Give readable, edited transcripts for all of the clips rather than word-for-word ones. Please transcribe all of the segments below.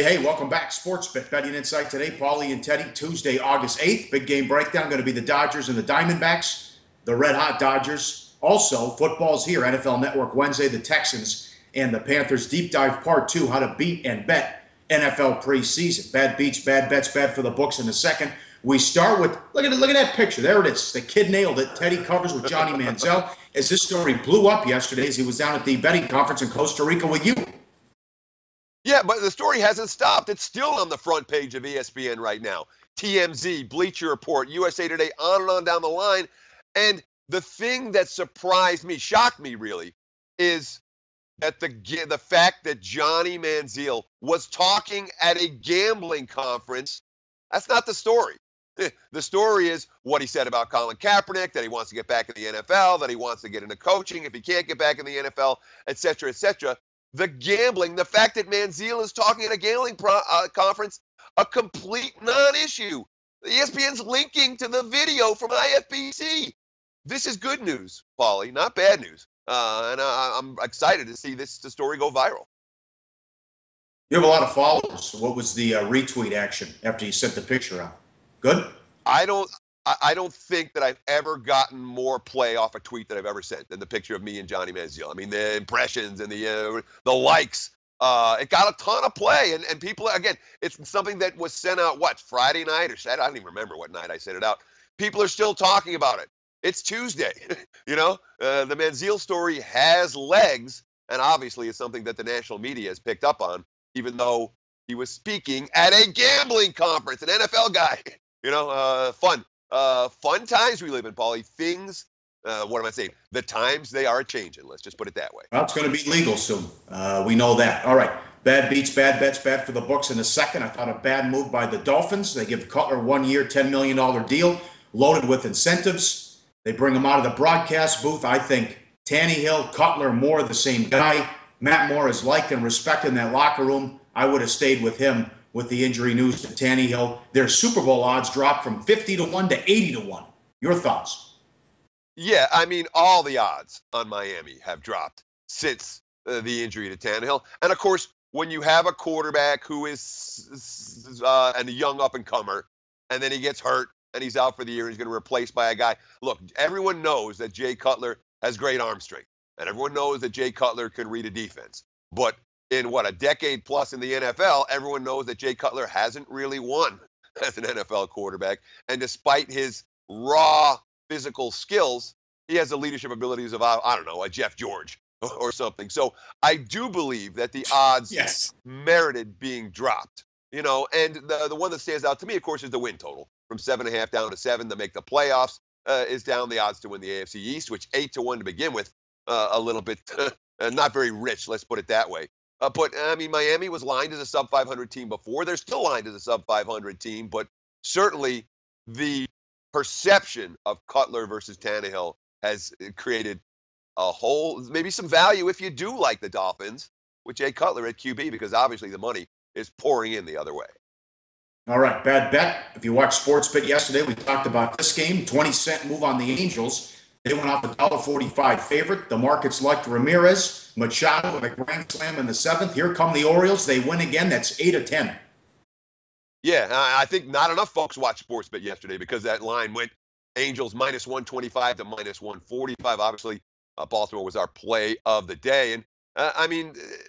Hey, welcome back. Sports betting insight today. Pauly and Teddy, Tuesday, August 8th. Big game breakdown going to be the Dodgers and the Diamondbacks, the red hot Dodgers. Also, football's here, NFL Network Wednesday, the Texans and the Panthers. Deep dive part 2, how to beat and bet NFL preseason. Bad beats, bad bets, bad for the books in a second. We start with, look at that picture. There it is. The kid nailed it. Teddy Covers with Johnny Manziel. As this story blew up yesterday as he was down at the betting conference in Costa Rica with you. Yeah, but the story hasn't stopped. It's still on the front page of ESPN right now. TMZ, Bleacher Report, USA Today, on down the line. And the thing that surprised me, shocked me really, is that the fact that Johnny Manziel was talking at a gambling conference. That's not the story. The story is what he said about Colin Kaepernick, that he wants to get back in the NFL, that he wants to get into coaching if he can't get back in the NFL, et cetera, et cetera. The gambling, the fact that Manziel is talking at a gambling conference, a complete non-issue. ESPN's linking to the video from IFBC. This is good news, Pauly, not bad news. And I'm excited to see the story go viral. You have a lot of followers. What was the retweet action after you sent the picture out? Good? I don't think that I've ever gotten more play off a tweet that I've ever sent than the picture of me and Johnny Manziel. I mean, the impressions and the likes. It got a ton of play. And people, again, it's something that was sent out, Friday night or Saturday? I don't even remember what night I sent it out. People are still talking about it. It's Tuesday. The Manziel story has legs. And obviously it's something that the national media has picked up on, even though he was speaking at a gambling conference, an NFL guy. Fun times we live in, Pauly. Things, what am I saying? The times, they are changing. Let's just put it that way. Well, it's going to be legal soon. We know that. All right. Bad beats, bad bets, bad for the books in a second. I thought a bad move by the Dolphins. They give Cutler 1 year, $10 million deal, loaded with incentives. They bring him out of the broadcast booth. I think Tannehill, Cutler, Moore, the same guy. Matt Moore is liked and respected in that locker room. I would have stayed with him. With the injury news to Tannehill, their Super Bowl odds dropped from 50-1 to 80-1. Your thoughts? Yeah, I mean, all the odds on Miami have dropped since the injury to Tannehill. And, of course, when you have a quarterback who is and a young up-and-comer, and then he gets hurt and he's out for the year, he's going to be replaced by a guy. Look, everyone knows that Jay Cutler has great arm strength, and everyone knows that Jay Cutler can read a defense. But in a decade plus in the NFL, everyone knows that Jay Cutler hasn't really won as an NFL quarterback. And despite his raw physical skills, he has the leadership abilities of, a Jeff George or something. So I do believe that the odds merited being dropped. And the one that stands out to me, of course, is the win total. From 7.5 down to 7 to make the playoffs is down. The odds to win the AFC East, which 8-1 to begin with, a little bit not very rich, let's put it that way. But, I mean, Miami was lined as a sub-500 team before. They're still lined as a sub-500 team, but certainly the perception of Cutler versus Tannehill has created maybe some value if you do like the Dolphins with Jay Cutler at QB, because obviously the money is pouring in the other way. All right, bad bet. If you watched Sports Bet yesterday, we talked about this game, 20-cent move on the Angels. They went off a $1.45 favorite. The markets liked Ramirez, Machado with a grand slam in the 7th. Here come the Orioles. They win again. That's 8-10. Yeah, I think not enough folks watched SportsBet yesterday because that line went Angels -125 to -145. Obviously, Baltimore was our play of the day. And,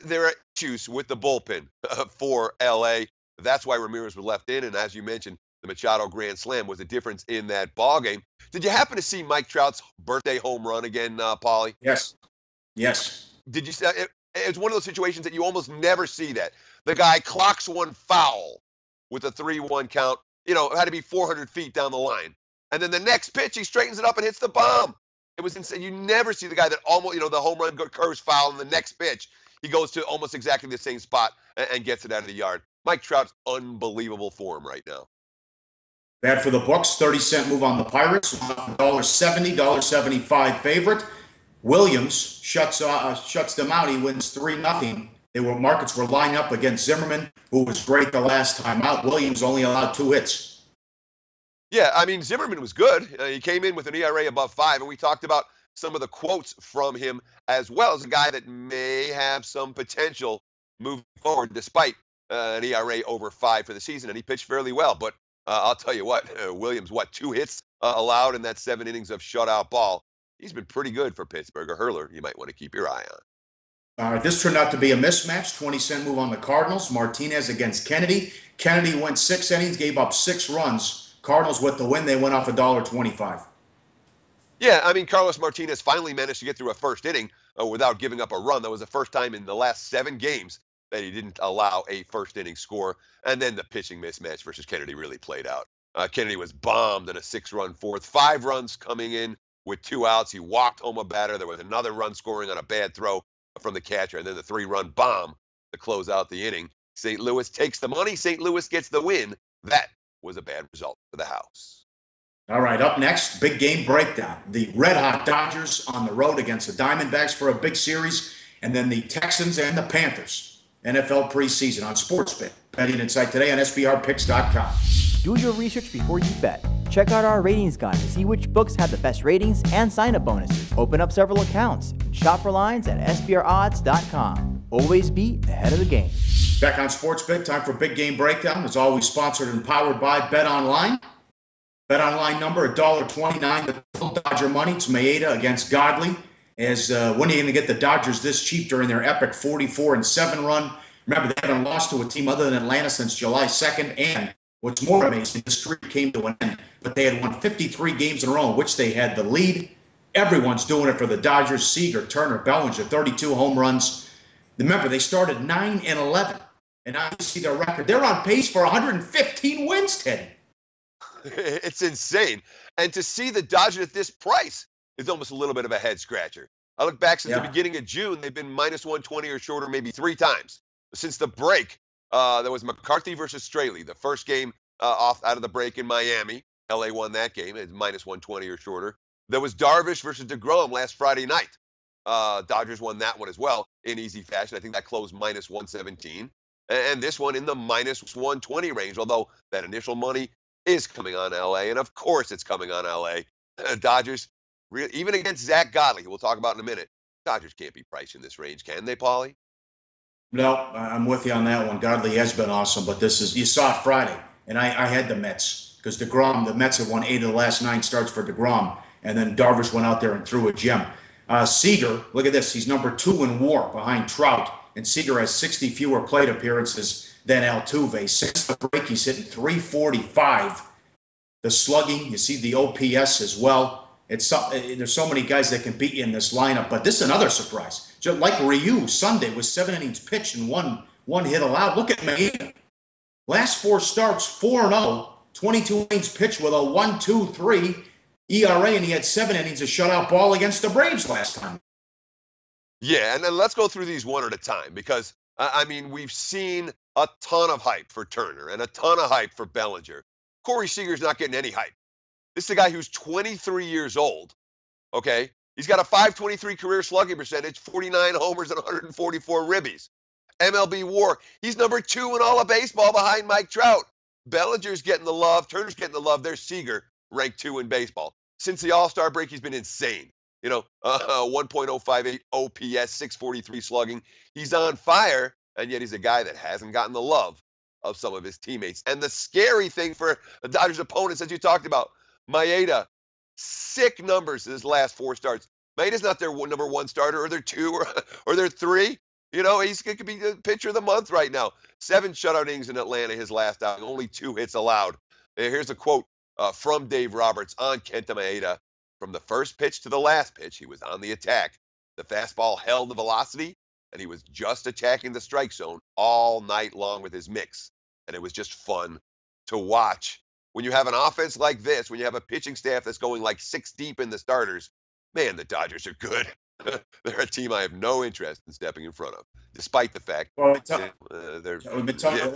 there are issues with the bullpen for L.A. That's why Ramirez was left in. And as you mentioned, the Machado grand slam was the difference in that ballgame. Did you happen to see Mike Trout's birthday home run again, Pauly? Yes. Did you see it? It's one of those situations that you almost never see that. The guy clocks one foul with a 3-1 count. It had to be 400 feet down the line. And then the next pitch, he straightens it up and hits the bomb. It was insane. You never see the guy that almost, the home run curves foul, and the next pitch, he goes to almost exactly the same spot and gets it out of the yard. Mike Trout's unbelievable form right now. Bad for the books, 30-cent move on the Pirates, $1.70, $1.75 favorite. Williams shuts them out. He wins 3-0. Markets were lining up against Zimmerman, who was great the last time out. Williams only allowed 2 hits. Yeah, I mean, Zimmerman was good. He came in with an ERA above 5, and we talked about some of the quotes from him as well as a guy that may have some potential moving forward, despite an ERA over 5 for the season, and he pitched fairly well. But I'll tell you what, Williams, 2 hits allowed in that 7 innings of shutout ball. He's been pretty good for Pittsburgh. A hurler you might want to keep your eye on. All right, this turned out to be a mismatch. 20-cent move on the Cardinals. Martinez against Kennedy. Kennedy went 6 innings, gave up 6 runs. Cardinals with the win. They went off $1.25. Yeah, I mean, Carlos Martinez finally managed to get through a first inning without giving up a run. That was the first time in the last 7 games that he didn't allow a first inning score. And then the pitching mismatch versus Kennedy really played out. Kennedy was bombed in a 6-run fourth, 5 runs coming in with 2 outs. He walked home a batter. There was another run scoring on a bad throw from the catcher, and then the 3-run bomb to close out the inning. St. Louis takes the money. St. Louis gets the win. That was a bad result for the house. All right, up next, big game breakdown. The red-hot Dodgers on the road against the Diamondbacks for a big series, and then the Texans and the Panthers. NFL preseason on SportsBet. Betting Insight today on SBRpicks.com. Do your research before you bet. Check out our ratings guide to see which books have the best ratings and sign-up bonuses. Open up several accounts and shop for lines at SBRodds.com. Always be ahead of the game. Back on SportsBet, time for Big Game Breakdown. As always, sponsored and powered by BetOnline. BetOnline number $1.29. The total Dodger money. It's Maeda against Godley. As when are you going to get the Dodgers this cheap during their epic 44-7 run? Remember, they haven't lost to a team other than Atlanta since July 2nd. And what's more amazing, the streak came to an end. But they had won 53 games in a row in which they had the lead. Everyone's doing it for the Dodgers. Seager, Turner, Bellinger, 32 home runs. Remember, they started 9-11. And now you see their record. They're on pace for 115 wins, Teddy. It's insane. And to see the Dodgers at this price is almost a little bit of a head scratcher. I look back since the beginning of June, they've been minus 120 or shorter maybe 3 times. Since the break, there was McCarthy versus Straley, the first game off out of the break in Miami. LA won that game. It's minus 120 or shorter. There was Darvish versus DeGrom last Friday night. Dodgers won that one as well in easy fashion. I think that closed minus 117. And this one in the minus 120 range, although that initial money is coming on LA. And of course it's coming on LA. Dodgers, even against Zach Godley, who we'll talk about in a minute, Dodgers can't be priced in this range, can they, Pauly? No, I'm with you on that one. Godley has been awesome, but this is, you saw it Friday, and I had the Mets, because DeGrom, the Mets have won 8 of the last 9 starts for DeGrom, and then Darvish went out there and threw a gem. Seager, look at this, he's number 2 in WAR behind Trout, and Seager has 60 fewer plate appearances than Altuve. Since the break, he's hitting .345. The slugging, you see the OPS as well. There's so many guys that can beat you in this lineup, but this is another surprise. Just like Ryu, Sunday was 7 innings pitched and one hit allowed. Look at Maeda. Last 4 starts, 4-0, 22 innings pitched with a 1.23 ERA, and he had 7 innings of shutout ball against the Braves last time. Yeah, and then let's go through these one at a time because, I mean, we've seen a ton of hype for Turner and a ton of hype for Bellinger. Corey Seager's not getting any hype. This is a guy who's 23 years old, okay? He's got a .523 career slugging percentage, 49 homers and 144 ribbies. MLB WAR, he's number 2 in all of baseball behind Mike Trout. Bellinger's getting the love. Turner's getting the love. There's Seager, ranked 2 in baseball. Since the All-Star break, he's been insane. 1.058 OPS, 643 slugging. He's on fire, and yet he's a guy that hasn't gotten the love of some of his teammates. And the scary thing for the Dodgers' opponents, as you talked about, Maeda, sick numbers in his last 4 starts. Maeda's not their number 1 starter, or their 2, or their 3. He could be the pitcher of the month right now. 7 shutout innings in Atlanta his last outing, only 2 hits allowed. Here's a quote from Dave Roberts on Kenta Maeda. From the first pitch to the last pitch, he was on the attack. The fastball held the velocity, and he was just attacking the strike zone all night long with his mix. And it was just fun to watch. When you have an offense like this, when you have a pitching staff that's going like 6 deep in the starters, man, the Dodgers are good. They're a team I have no interest in stepping in front of, despite the fact we've been talking the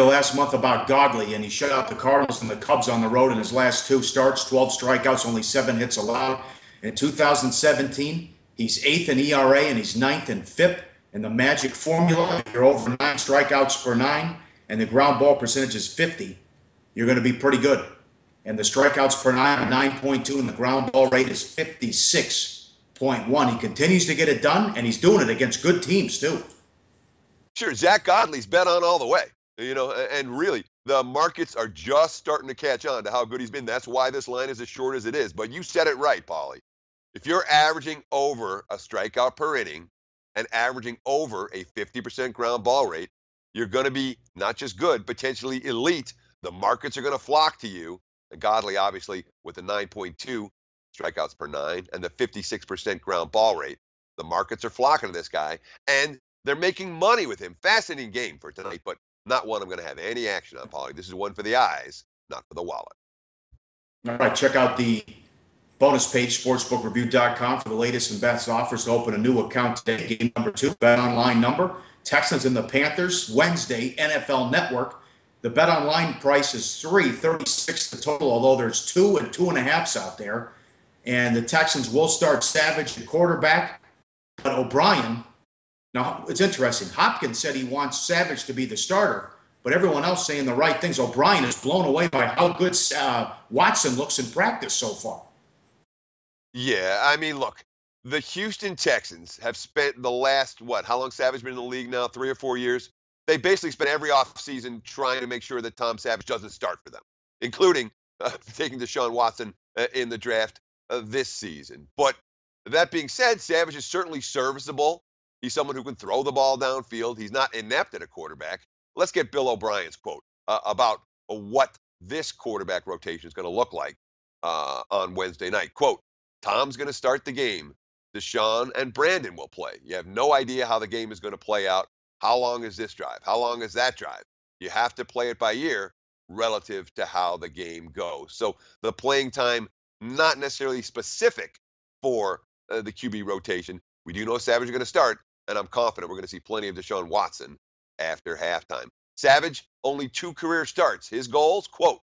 last month about Godley, and he shut out the Cardinals and the Cubs on the road in his last 2 starts, 12 strikeouts, only 7 hits allowed. In 2017, he's 8th in ERA, and he's 9th in FIP. In the magic formula, if you're over 9 strikeouts per 9, and the ground ball percentage is 50, you're going to be pretty good. And the strikeouts per 9 are 9.2, and the ground ball rate is 56. 7.1. He continues to get it done, and he's doing it against good teams, too. Sure, Zach Godley's bet on all the way. And really, the markets are just starting to catch on to how good he's been. That's why this line is as short as it is. But you said it right, Pauly. If you're averaging over a strikeout per inning and averaging over a 50% ground ball rate, you're going to be not just good, potentially elite. The markets are going to flock to you. And Godley, obviously, with the 9.2 strikeouts per 9 and the 56% ground ball rate, the markets are flocking to this guy. And they're making money with him. Fascinating game for tonight, but not one I'm going to have any action on, Pauly. This is one for the eyes, not for the wallet. All right, check out the bonus page, sportsbookreview.com, for the latest and best offers to open a new account today. Game number 2, bet online number, Texans and the Panthers, Wednesday, NFL Network. The bet online price is $3.36 the total, although there's 2 and 2.5s out there. And the Texans will start Savage at quarterback, but O'Brien. Now, it's interesting. Hopkins said he wants Savage to be the starter, but everyone else saying the right things. O'Brien is blown away by how good Watson looks in practice so far. Yeah, I mean, look, the Houston Texans have spent the last, how long Savage been in the league now? 3 or 4 years? They basically spent every offseason trying to make sure that Tom Savage doesn't start for them, including taking Deshaun Watson in the draft this season. But that being said, Savage is certainly serviceable. He's someone who can throw the ball downfield. He's not inept at a quarterback. Let's get Bill O'Brien's quote about what this quarterback rotation is going to look like on Wednesday night. Quote, Tom's going to start the game. Deshaun and Brandon will play. You have no idea how the game is going to play out. How long is this drive? How long is that drive? You have to play it by ear relative to how the game goes. So the playing time, not necessarily specific for the QB rotation. We do know Savage is going to start, and I'm confident we're going to see plenty of Deshaun Watson after halftime. Savage, only 2 career starts. His goals, quote,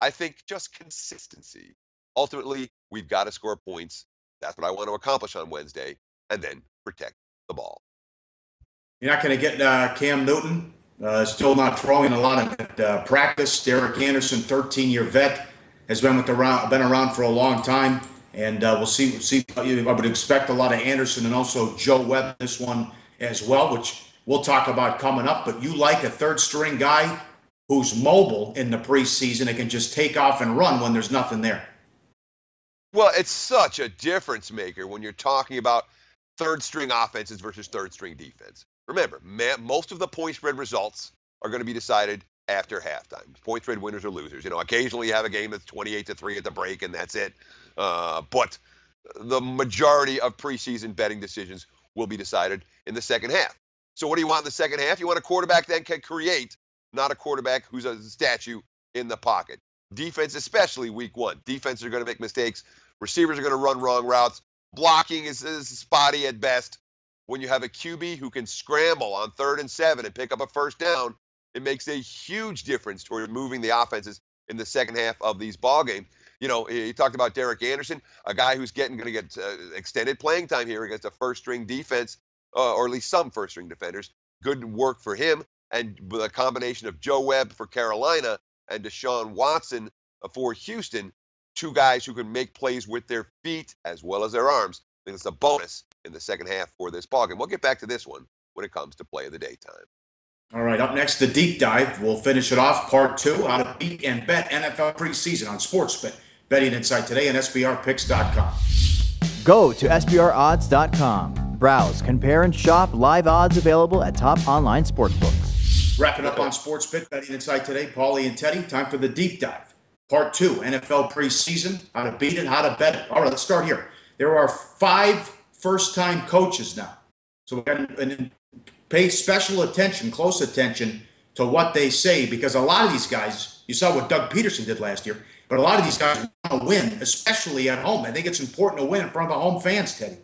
I think just consistency. Ultimately, we've got to score points. That's what I want to accomplish on Wednesday, and then protect the ball. You're not going to get Cam Newton. Still not throwing a lot of practice. Derek Anderson, 13-year vet, has been around for a long time. And we'll see. I would expect a lot of Anderson and also Joe Webb in this one as well, which we'll talk about coming up. But you like a third-string guy who's mobile in the preseason and can just take off and run when there's nothing there. Well, it's such a difference maker when you're talking about third-string offenses versus third-string defense. Remember, most of the point spread results are going to be decided after halftime. Point spread winners or losers. Occasionally you have a game that's 28-3 at the break, and that's it. But the majority of preseason betting decisions will be decided in the second half. So what do you want in the second half? You want a quarterback that can create, not a quarterback who's a statue in the pocket. Defense, especially week 1. Defenses are going to make mistakes. Receivers are going to run wrong routes. Blocking is spotty at best. When you have a QB who can scramble on 3rd and 7 and pick up a first down, it makes a huge difference toward moving the offenses in the second half of these ball games. You talked about Derek Anderson, a guy who's going to get extended playing time here against a first-string defense, or at least some first-string defenders. Good work for him. And with a combination of Joe Webb for Carolina and Deshaun Watson for Houston, 2 guys who can make plays with their feet as well as their arms. I think it's a bonus in the second half for this ballgame. We'll get back to this one when it comes to play of the day time. All right, up next, the deep dive. We'll finish it off, part 2, how to beat and bet NFL preseason on SportsBet. Betting Insight today and SBRpicks.com. Go to SBRodds.com. Browse, compare, and shop live odds available at top online sportsbooks. Wrapping up on SportsBet, Betting Insight today, Pauly and Teddy. Time for the deep dive. Part 2, NFL preseason, how to beat it, how to bet it. All right, let's start here. There are 5 first-time coaches now. So we've got to pay special attention, close attention to what they say, because a lot of these guys, you saw what Doug Peterson did last year, but a lot of these guys want to win, especially at home. I think it's important to win in front of the home fans, Teddy.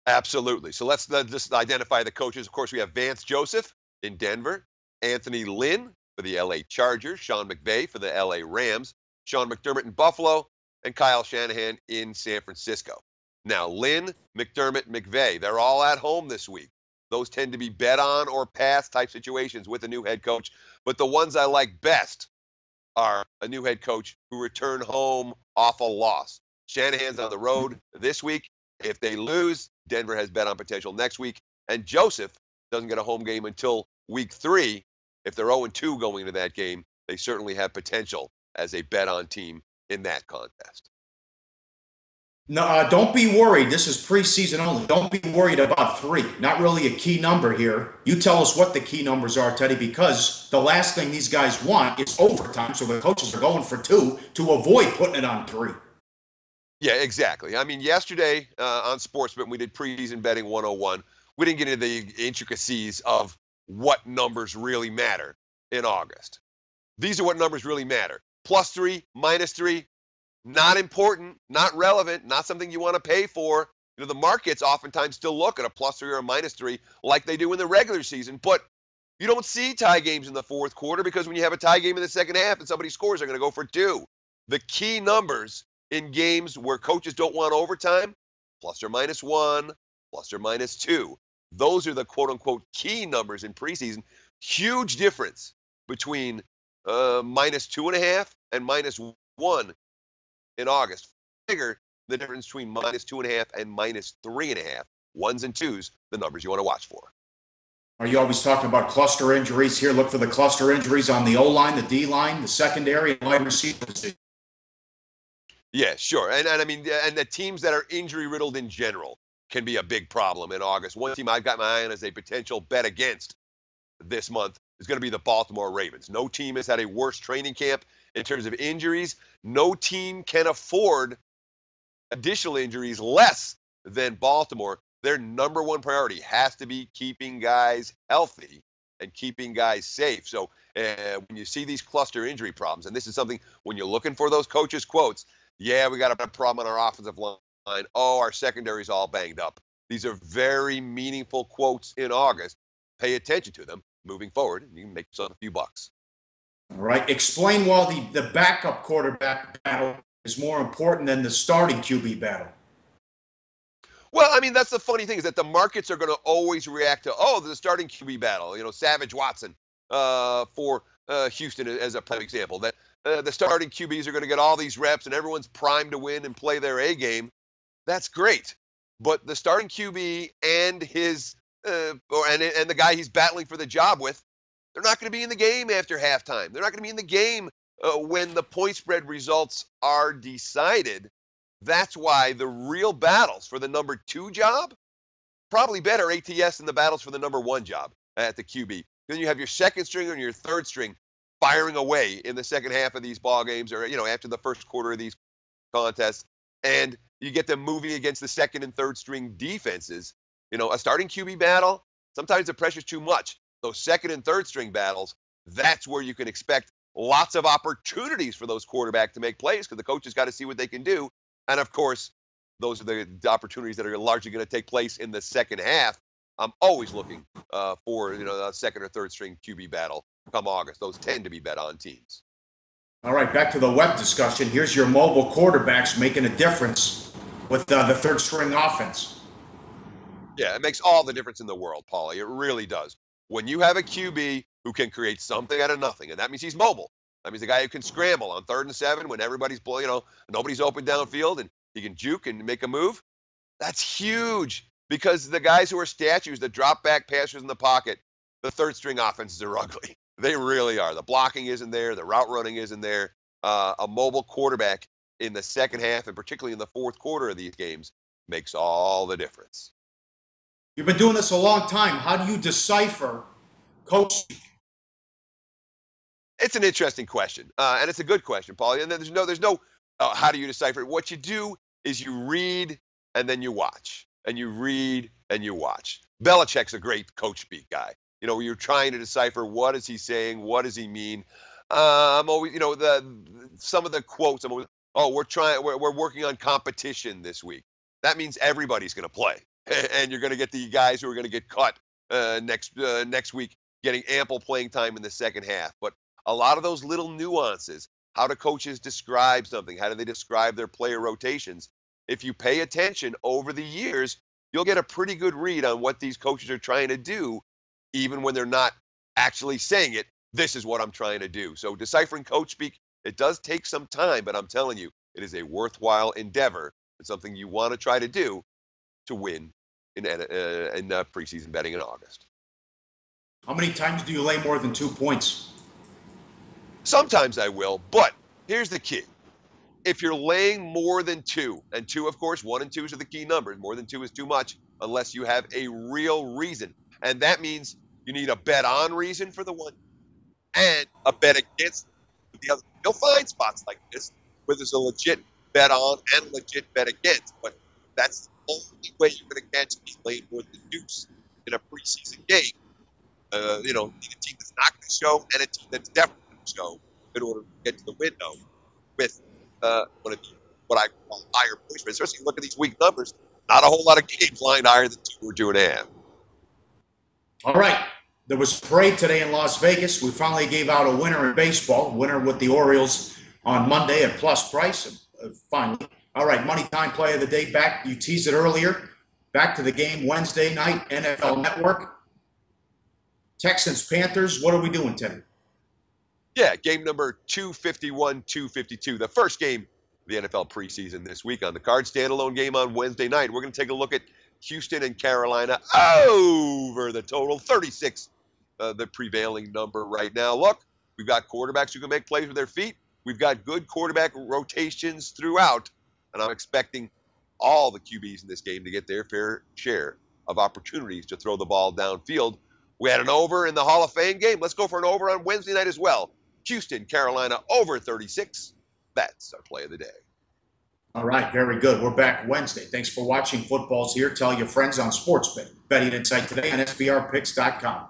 Absolutely. So let's just identify the coaches. Of course, we have Vance Joseph in Denver, Anthony Lynn for the LA Chargers, Sean McVay for the LA Rams, Sean McDermott in Buffalo, and Kyle Shanahan in San Francisco. Now, Lynn, McDermott, McVay, they're all at home this week. Those tend to be bet on or pass type situations with a new head coach. But the ones I like best are a new head coach who returned home off a loss. Shanahan's on the road this week. If they lose, Denver has bet on potential next week. And Joseph doesn't get a home game until week 3. If they're 0-2 going into that game, they certainly have potential as a bet on team in that contest. No, don't be worried. This is preseason only. Don't be worried about 3. Not really a key number here. You tell us what the key numbers are, Teddy, because the last thing these guys want is overtime. So the coaches are going for 2 to avoid putting it on 3. Yeah, exactly. I mean, yesterday on Sportsman, we did preseason betting 101. We didn't get into the intricacies of what numbers really matter in August. These are what numbers really matter. +3, -3. Not important, not relevant, not something you want to pay for. You know, the markets oftentimes still look at a +3 or a -3 like they do in the regular season, but you don't see tie games in the fourth quarter because when you have a tie game in the second half and somebody scores, they're going to go for 2. The key numbers in games where coaches don't want overtime, +or -1, +or -2. Those are the quote-unquote key numbers in preseason. Huge difference between -2.5 and -1 in August. Figure the difference between -2.5 and -3.5. 1s and 2s, the numbers you want to watch for. Are you always talking about cluster injuries here? Look for the cluster injuries on the O-line, the D-line, the secondary, and wide receiver position. Yeah, sure. And I mean, and the teams that are injury riddled in general can be a big problem in August. One team I've got my eye on as a potential bet against this month is going to be the Baltimore Ravens. No team has had a worse training camp in terms of injuries. No team can afford additional injuries less than Baltimore. Their number one priority has to be keeping guys healthy and keeping guys safe. So when you see these cluster injury problems, and this is something when you're looking for those coaches' quotes, yeah, we got a problem on our offensive line. Oh, our secondary's all banged up. These are very meaningful quotes in August. Pay attention to them moving forward, and you can make yourself a few bucks. All right. Explain why the backup quarterback battle is more important than the starting QB battle. Well, I mean, that's the funny thing is that the markets are going to always react to, oh, the starting QB battle, you know, Savage Watson for Houston as a prime example, that the starting QBs are going to get all these reps and everyone's primed to win and play their A game. That's great. But the starting QB and his and the guy he's battling for the job with, they're not going to be in the game after halftime. They're not going to be in the game when the point spread results are decided. That's why the real battles for the number 2 job, probably better ATS than the battles for the number 1 job at the QB. Then you have your second string and your third string firing away in the second half of these ball games, or after the first quarter of these contests, and you get them moving against the second and third string defenses. A starting QB battle, sometimes the pressure's too much. Those second and third string battles, that's where you can expect lots of opportunities for those quarterbacks to make plays because the coaches got to see what they can do. And of course, those are the opportunities that are largely going to take place in the second half. I'm always looking for a second or third string QB battle come August. Those tend to be bet on teams. All right, back to the web discussion. Here's your mobile quarterbacks making a difference with the third string offense. Yeah, it makes all the difference in the world, Pauly. It really does. When you have a QB who can create something out of nothing, and that means he's mobile. That means a guy who can scramble on 3rd and 7 when everybody's nobody's open downfield, and he can juke and make a move. That's huge because the guys who are statues, the drop back passers in the pocket, the third string offenses are ugly. They really are. The blocking isn't there. The route running isn't there. A mobile quarterback in the second half, and particularly in the fourth quarter of these games, makes all the difference. You've been doing this a long time. How do you decipher coach speak? It's an interesting question, and it's a good question, Paulie. And there's no how do you decipher it? What you do is you read and then you watch, and you read and you watch. Belichick's a great coach speak guy. You're trying to decipher what is he saying, what does he mean. I'm always, some of the quotes. I'm always, we're working on competition this week. That means everybody's going to play, and you're going to get the guys who are going to get cut next week, getting ample playing time in the second half. But a lot of those little nuances, how do coaches describe something? How do they describe their player rotations? If you pay attention over the years, you'll get a pretty good read on what these coaches are trying to do, even when they're not actually saying it. This is what I'm trying to do. So deciphering coach speak, it does take some time, but I'm telling you, it is a worthwhile endeavor. It's something you want to try to do to win in preseason betting in August. How many times do you lay more than 2 points? Sometimes I will, but here's the key. If you're laying more than 2, and 2, of course, 1 and 2 are the key numbers. More than 2 is too much unless you have a real reason. And that means you need a bet on reason for the one and a bet against the other. You'll find spots like this where there's a legit bet on and a legit bet against, but that's the only way you're going to catch me laying more than deuce in a preseason game. You know, need a team that's not going to show and a team that's definitely going to show in order to get to the window with what I call higher points. Especially look at these weak numbers. Not a whole lot of games lying higher than 2 or 2.5. All right. There was a parade today in Las Vegas. We finally gave out a winner in baseball, winner with the Orioles on Monday at plus price. Finally. All right, money time play of the day back. You teased it earlier. Back to the game Wednesday night, NFL Network. Texans-Panthers. What are we doing, Teddy? Yeah, game number 251, 252. The first game of the NFL preseason this week on the card. Standalone game on Wednesday night. We're going to take a look at Houston and Carolina over the total 36. The prevailing number right now. Look, we've got quarterbacks who can make plays with their feet. We've got good quarterback rotations throughout, and I'm expecting all the QBs in this game to get their fair share of opportunities to throw the ball downfield. We had an over in the Hall of Fame game. Let's go for an over on Wednesday night as well. Houston, Carolina, over 36. That's our play of the day. All right, very good. We're back Wednesday. Thanks for watching. Football's here. Tell your friends on Sportsbet. Betting Insight today on SBRpicks.com.